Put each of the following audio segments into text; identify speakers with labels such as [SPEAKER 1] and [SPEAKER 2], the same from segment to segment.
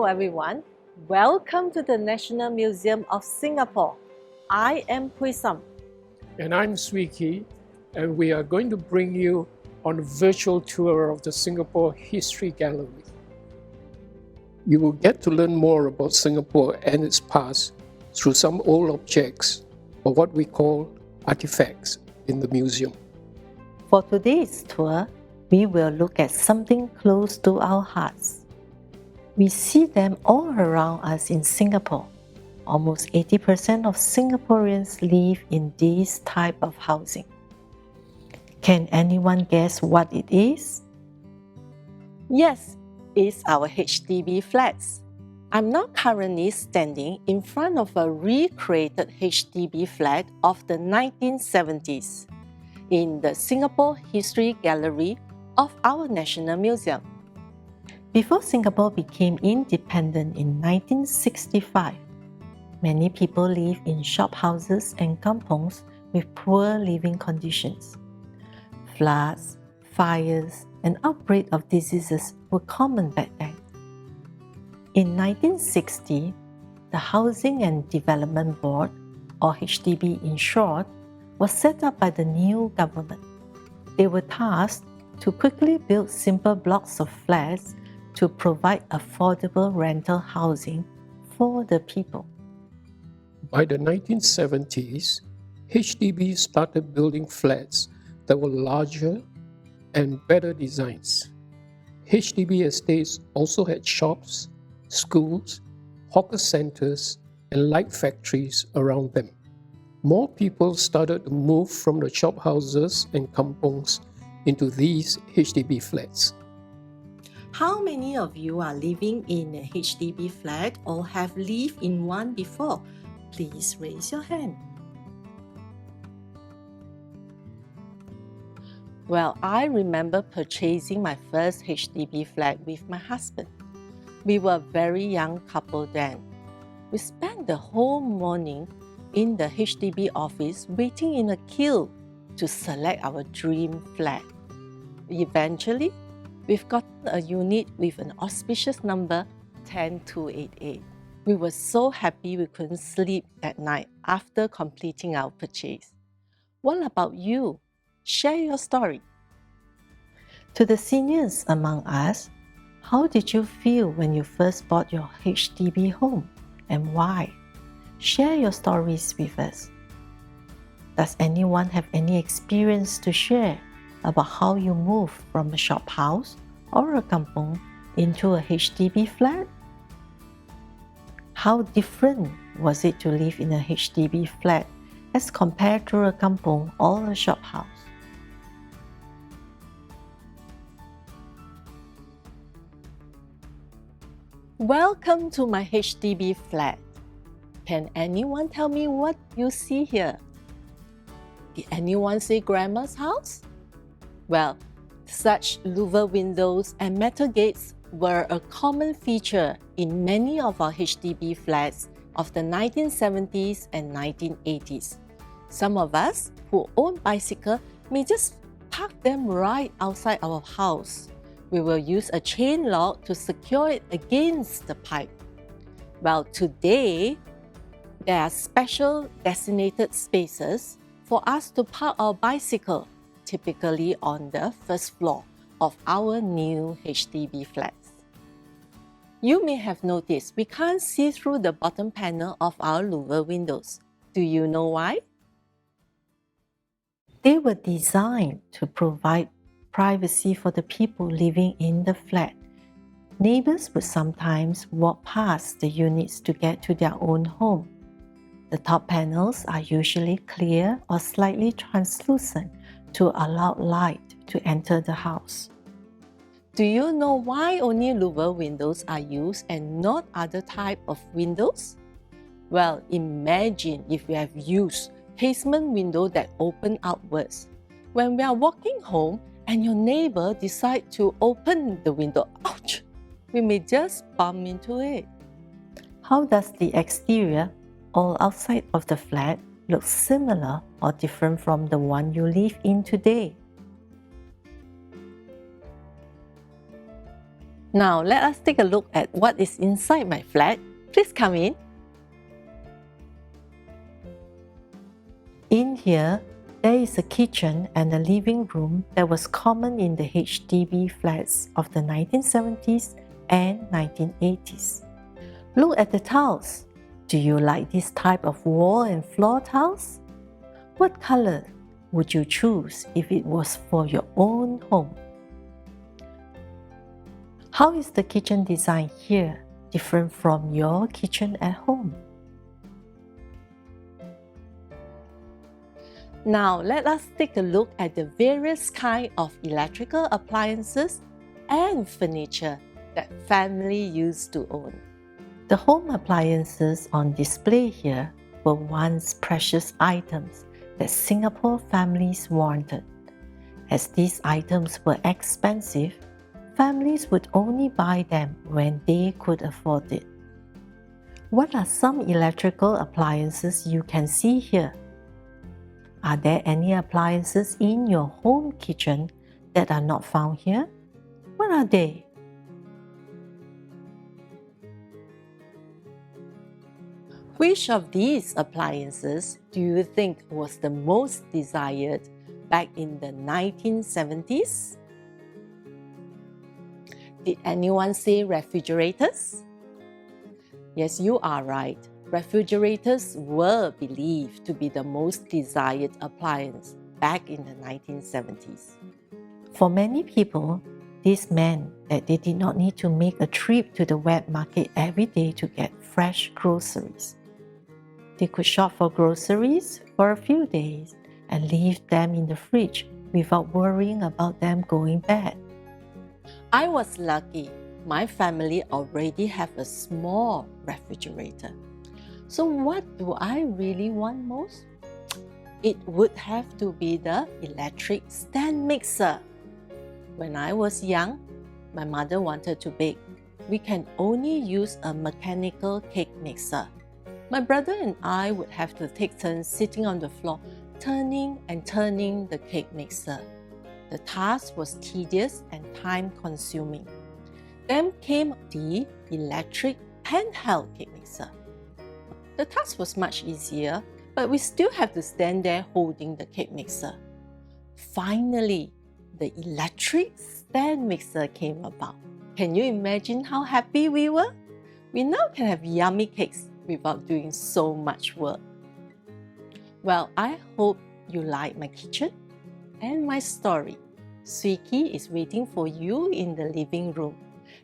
[SPEAKER 1] everyone. Welcome to the National Museum of Singapore. I am Hui Sam.
[SPEAKER 2] And I'm Swee, and we are going to bring you on a virtual tour of the Singapore History Gallery. You will get to learn more about Singapore and its past through some old objects, or what we call artifacts, in the museum.
[SPEAKER 3] For today's tour, we will look at something close to our hearts. We see them all around us in Singapore. Almost 80% of Singaporeans live in this type of housing. Can anyone guess what it is?
[SPEAKER 1] Yes, it's our HDB flats. I'm now currently standing in front of a recreated HDB flat of the 1970s in the Singapore History Gallery of our National Museum.
[SPEAKER 3] Before Singapore became independent in 1965, many people lived in shophouses and kampongs with poor living conditions. Floods, fires, and outbreak of diseases were common back then. In 1960, the Housing and Development Board, or HDB in short, was set up by the new government. They were tasked to quickly build simple blocks of flats to provide affordable rental housing for the people.
[SPEAKER 2] By the 1970s, HDB started building flats that were larger and better designs. HDB estates also had shops, schools, hawker centers, and light factories around them. More people started to move from the shophouses and kampongs into these HDB flats.
[SPEAKER 1] How many of you are living in a HDB flat or have lived in one before? Please raise your hand. Well, I remember purchasing my first HDB flat with my husband. We were a very young couple then. We spent the whole morning in the HDB office waiting in a queue to select our dream flat. Eventually, we've gotten a unit with an auspicious number 10288. We were so happy we couldn't sleep that night after completing our purchase. What about you? Share your story.
[SPEAKER 3] To the seniors among us, how did you feel when you first bought your HDB home and why? Share your stories with us. Does anyone have any experience to share about how you moved from a shop house or a kampong into a HDB flat? How different was it to live in a HDB flat as compared to a kampong or a shop house?
[SPEAKER 1] Welcome to my HDB flat. Can anyone tell me what you see here? Did anyone say Grandma's house? Well, such louver windows and metal gates were a common feature in many of our HDB flats of the 1970s and 1980s. Some of us who own bicycles may just park them right outside our house. We will use a chain lock to secure it against the pipe. Well, today, there are special designated spaces for us to park our bicycle, typically on the first floor of our new HDB flats. You may have noticed we can't see through the bottom panel of our louver windows. Do you know why?
[SPEAKER 3] They were designed to provide privacy for the people living in the flat. Neighbors would sometimes walk past the units to get to their own home. The top panels are usually clear or slightly translucent to allow light to enter the house.
[SPEAKER 1] Do you know why only louver windows are used and not other type of windows? Well, imagine if we have used casement windows that open outwards. When we are walking home and your neighbor decides to open the window, ouch, we may just bump into it.
[SPEAKER 3] How does the exterior or outside of the flat look similar or different from the one you live in today?
[SPEAKER 1] Now let us take a look at what is inside my flat. Please come in.
[SPEAKER 3] In here, there is a kitchen and a living room that was common in the HDB flats of the 1970s and 1980s. Look at the tiles. Do you like this type of wall and floor tiles? What color would you choose if it was for your own home? How is the kitchen design here different from your kitchen at home?
[SPEAKER 1] Now let us take a look at the various kinds of electrical appliances and furniture that family used to own.
[SPEAKER 3] The home appliances on display here were once precious items that Singapore families wanted. As these items were expensive, families would only buy them when they could afford it. What are some electrical appliances you can see here? Are there any appliances in your home kitchen that are not found here? What are they?
[SPEAKER 1] Which of these appliances do you think was the most desired back in the 1970s? Did anyone say refrigerators? Yes, you are right. Refrigerators were believed to be the most desired appliance back in the 1970s.
[SPEAKER 3] For many people, this meant that they did not need to make a trip to the wet market every day to get fresh groceries. They could shop for groceries for a few days and leave them in the fridge without worrying about them going bad.
[SPEAKER 1] I was lucky. My family already have a small refrigerator. So what do I really want most? It would have to be the electric stand mixer. When I was young, my mother wanted to bake. We can only use a mechanical cake mixer. My brother and I would have to take turns sitting on the floor, turning and turning the cake mixer. The task was tedious and time-consuming. Then came the electric handheld cake mixer. The task was much easier, but we still have to stand there holding the cake mixer. Finally, the electric stand mixer came about. Can you imagine how happy we were? We now can have yummy cakes without doing so much work. Well, I hope you like my kitchen and my story. Suiki is waiting for you in the living room.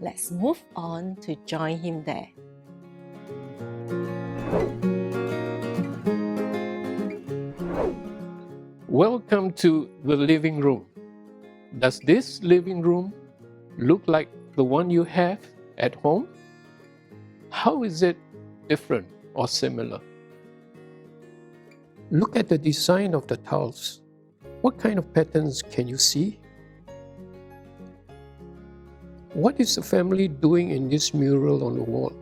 [SPEAKER 1] Let's move on to join him there.
[SPEAKER 2] Welcome to the living room. Does this living room look like the one you have at home? How is it different or similar? Look at the design of the tiles. What kind of patterns can you see? What is the family doing in this mural on the wall?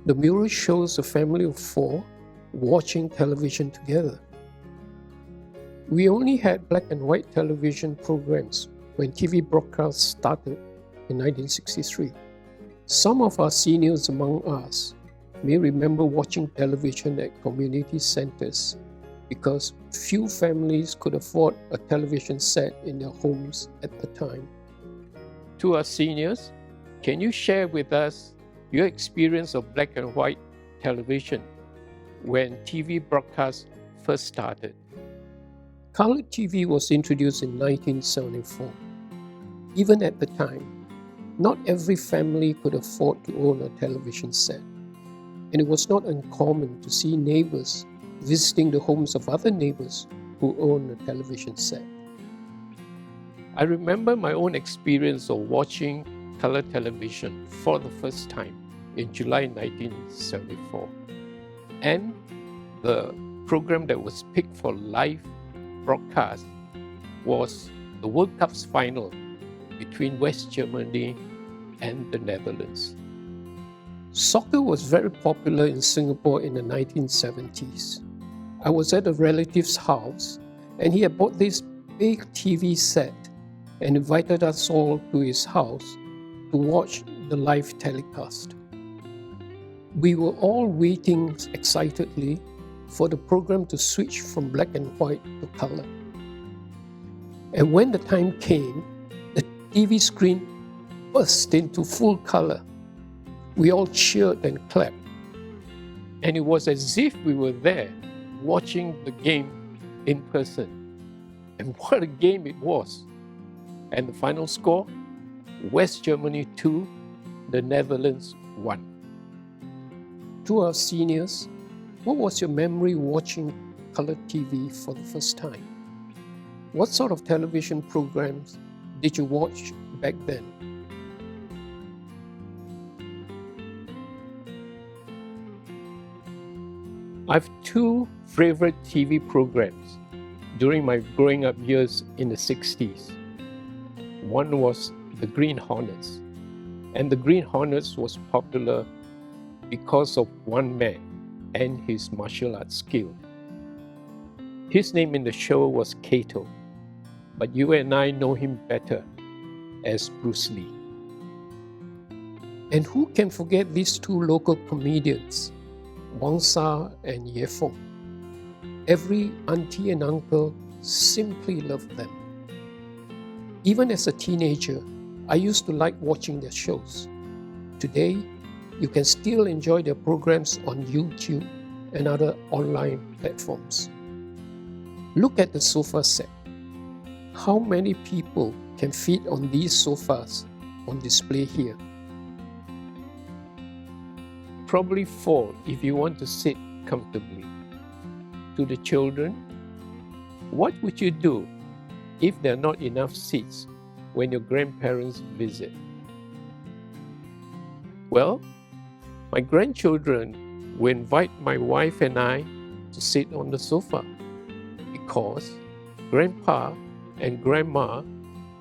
[SPEAKER 2] The mural shows a family of 4 watching television together. We only had black and white television programs when TV broadcasts started in 1963. Some of our seniors among us may remember watching television at community centers because few families could afford a television set in their homes at the time. To our seniors, can you share with us your experience of black and white television when TV broadcasts first started? Colored TV was introduced in 1974. Even at the time, not every family could afford to own a television set, and it was not uncommon to see neighbors visiting the homes of other neighbors who owned a television set. I remember my own experience of watching color television for the first time in July 1974. And the program that was picked for live broadcast was the World Cup's final between West Germany and the Netherlands. Soccer was very popular in Singapore in the 1970s. I was at a relative's house and he had bought this big TV set and invited us all to his house to watch the live telecast. We were all waiting excitedly for the program to switch from black and white to color. And when the time came, the TV screen burst into full color. We all cheered and clapped. And it was as if we were there watching the game in person. And what a game it was. And the final score, West Germany 2, the Netherlands 1. To our seniors, what was your memory watching color TV for the first time? What sort of television programs did you watch back then? I have two favorite TV programs during my growing up years in the 60s. One was The Green Hornets, and The Green Hornets was popular because of one man and his martial arts skill. His name in the show was Kato, but you and I know him better as Bruce Lee. And who can forget these two local comedians, Wang Sa and Ye Feng? Every auntie and uncle simply loved them. Even as a teenager, I used to like watching their shows. Today, you can still enjoy their programs on YouTube and other online platforms. Look at the sofa set. How many people can fit on these sofas on display here? Probably 4 if you want to sit comfortably. To the children, what would you do if there are not enough seats when your grandparents visit? Well, my grandchildren will invite my wife and I to sit on the sofa because Grandpa and Grandma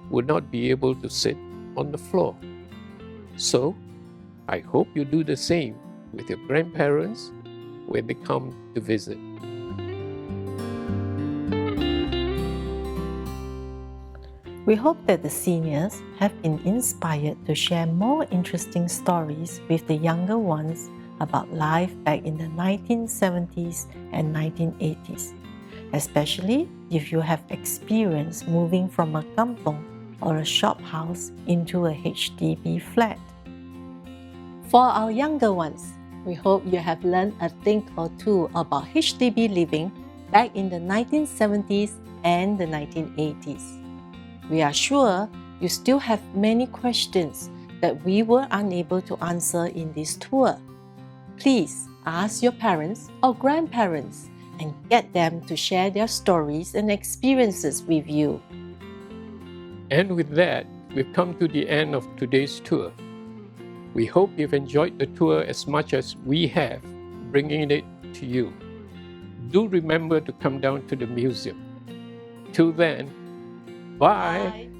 [SPEAKER 2] would not be able to sit on the floor. So, I hope you do the same with your grandparents when they come to visit.
[SPEAKER 3] We hope that the seniors have been inspired to share more interesting stories with the younger ones about life back in the 1970s and 1980s, especially if you have experienced moving from a kampong or a shop house into a HDB flat.
[SPEAKER 1] For our younger ones, we hope you have learned a thing or two about HDB living back in the 1970s and the 1980s. We are sure you still have many questions that we were unable to answer in this tour. Please ask your parents or grandparents and get them to share their stories and experiences with you.
[SPEAKER 2] And with that, we've come to the end of today's tour. We hope you've enjoyed the tour as much as we have, bringing it to you. Do remember to come down to the museum. Till then, bye.